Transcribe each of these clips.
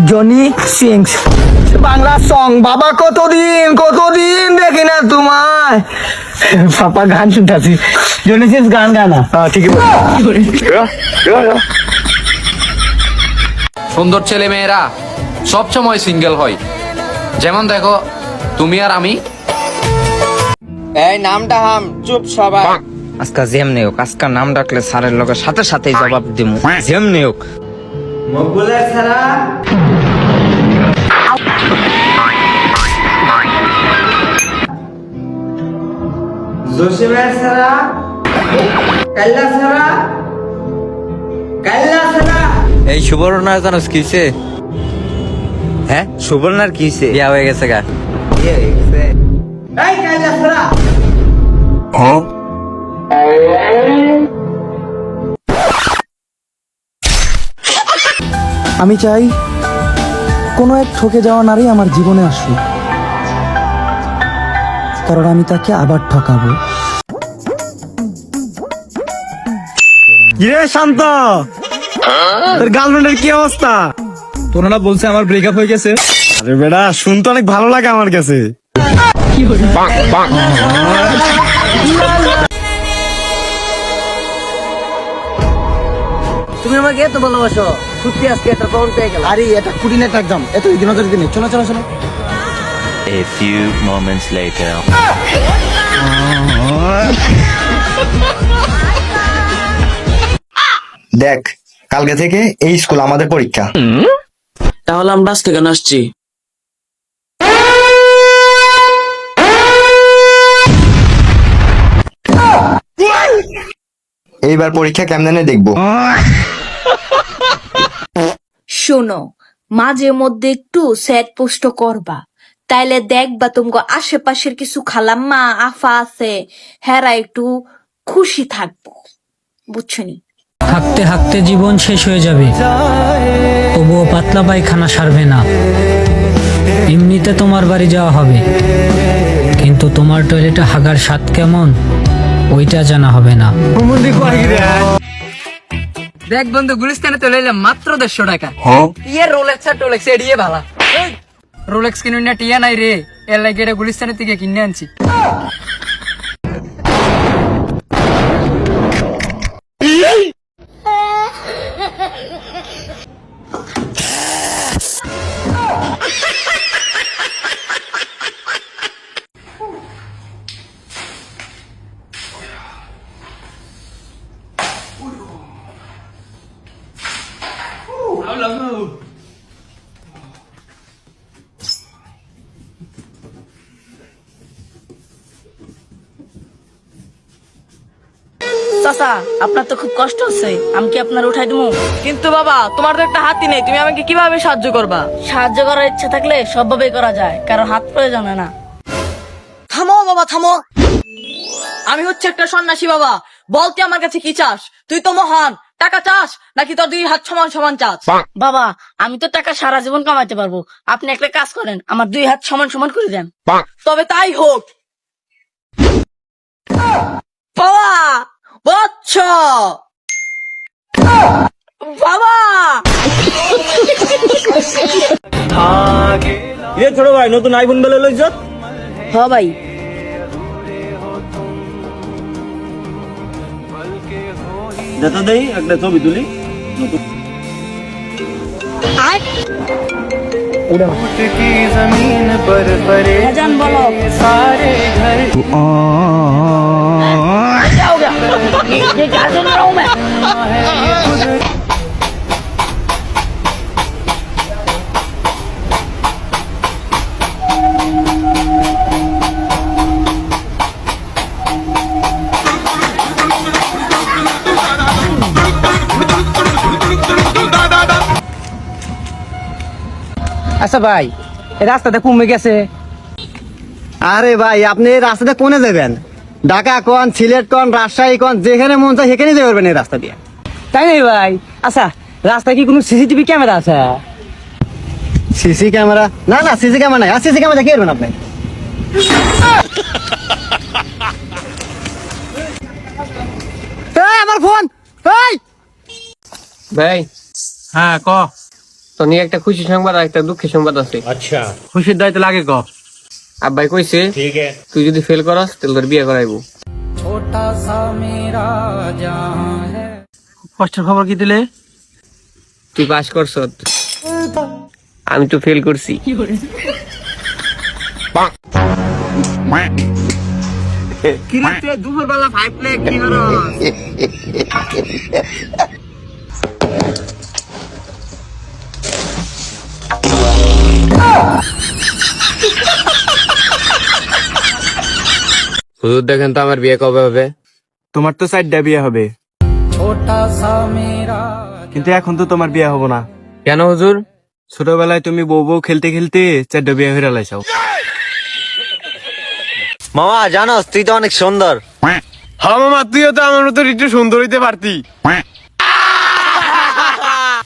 Johnny sings Bangla song. বাবা কতদিন দেখি না তোমায়। পাপা গান শুনতেছি। জনি সিংস গান গানা। হ্যাঁ ঠিক আছে। সুন্দর ছেলে মেয়েরা সবসময় সিঙ্গেল হয়, যেমন দেখো তুমি আর আমি। এই নামটা হাম চুপ সবাই। আজকা যেমনি হোক, আজকা নাম ডাকলে স্যারের লোকের সাথে সাথেই জবাব দিমু, যেমনি হোক। মকবুলের ছাড়া জসিমের ছাড়া কাল্লা ছাড়া এই সুবর্ণার জানোস কিছে? হ্যাঁ সুবর্ণার কিছে? বিয়া হয়ে গেছে গা। এই কাল্লা ছাড়া আমি চাই কোনো এক ঠকে যাওয়া নারী আমার জীবনে আসুক, কারণ আমি তাকে আবার ঠকাবো। কিরে শান্ত, তোর গার্লফ্রেন্ডের কি অবস্থা? তোরা না বলছে আমার ব্রেকআপ হয়ে গেছে? আরে বেটা শুনতে অনেক ভালো লাগে আমার কাছে। তুমি আমাকে এত ভালোবাসো, সত্যি আজকে এটা প্রমাণ পেয়ে গেল। আরে এটা কুটিনের এক্সাম, এত নজর দিনে। চলো চলো চলো। A few moments later. দেখ, কালকে থেকে এই স্কুল আমাদের পরীক্ষা। তাহলে আমরা আজকে কেন আসছি? এইবার পরীক্ষা কেমনে দেখবো। শোনো, মাঝে মধ্যে একটু স্যাড পোস্ট করবা, তাইলে দেখবা তোমাকে আশেপাশের কিছু খালাম্মা আফা আছে, হেরা একটু খুশি থাকবো, বুঝছনি? হাঁকতে হাঁকতে জীবন শেষ হয়ে যাবে, তবুও পাতলা পায়খানা সারবে না। এমনিতে তোমার বাড়ি যাওয়া হবে, কিন্তু তোমার টয়লেটে হাগার স্বাদ কেমন ওইটা জানা হবে না। দেখ বন্ধু, গুলিস্তানে চলে এলাম মাত্র 150 টাকা। ইয়ে রোলেক্স আর টোলেক্স এড়িয়ে ভালা। রোলেক্স কিনুন না, টিয়া নাই রে, এর লাগে এটা গুলিস্তানের থেকে কিনে আনছি। চাচা, আপনার তো খুব কষ্ট হচ্ছে, আমি কি আপনার উঠাই দেবো? কিন্তু বাবা, তোমার তো একটা হাতই নেই, তুমি আমাকে কিভাবে সাহায্য করবা? সাহায্য করার ইচ্ছা থাকলে সবভাবেই করা যায়, কারো হাত প্রয়োজন হয় না। থামো বাবা থামো, আমি হচ্ছে একটা সন্ন্যাসী বাবা। বল তুই আমার কাছে কি চাস? তুই তো মহান, টাকা চাস নাকি তোর 2 হাত সমান সমান চাস? বাবা, আমি তো টাকা সারা জীবন কামাইতে পারবো, আপনি একটা কাজ করেন, আমার 2 হাত সমান সমান করে দেন। তবে তাই হোক বাবা। বচ্চ বাবা। ছোট ভাই, নতুন আইফোন বেলে লইছ? হ ভাই। যেতে দেই একটা ছবি তুলি। জান বলো। ये क्या सुन रहा हूँ मैं? আচ্ছা ভাই, এই রাস্তাটা কমে গেছে। আরে ভাই, আপনি এই রাস্তাটা কোনে যাবেন? ঢাকা কোন, সিলেট কোন, রাজশাহী কোন, যেখানে মন চায় সেখানে যেতে পারবেন এই রাস্তা দিয়ে, তাই নাই ভাই? আচ্ছা, রাস্তায় কি কোনো সিসিটিভি ক্যামেরা আছে? CC camera? না না, সিসি ক্যামেরা নাই। আর সিসি ক্যামেরা দেখে পারবেন আপনি? আমার ফোন। ভাই হ্যাঁ ক। তো নিয়ে একটা খুশি সংবাদ আর একটা দুঃখের সংবাদ আছে। আচ্ছা, খুশির দায়িত্ব লাগে ক। আব্বাই কইছে তুই যদি ফেল করস তাহলে তোর বিয়ে করাইবো। কষ্টের খবর কি দিলে? তুই পাস করছ, আমি তো ফেল করছি। দুপুরবেলা 5 প্লেট কি করস? হুজুর দেখেন তো আমার বিয়ে কবে হবে? তোমার তো 4টা বিয়ে হবে, কিন্তু এখন তো তোমার বিয়ে হবো না। কেন হুজুর? ছোটবেলায় তুমি বউ বউ খেলতে খেলতে 4টা বিয়ে হয়ে লাইছাও। মামা জানোস তুই তো অনেক সুন্দর। হ্যাঁ মামা, তুইও তো আমার মতো একটু সুন্দর হইতে পারতি।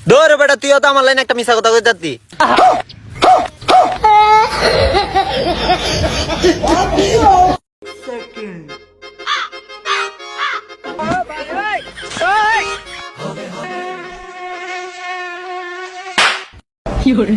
দৌড় বেটা, তুইও তো আমার লাইনে একটা মিশা কথা কই যাচ্ছি। কি করে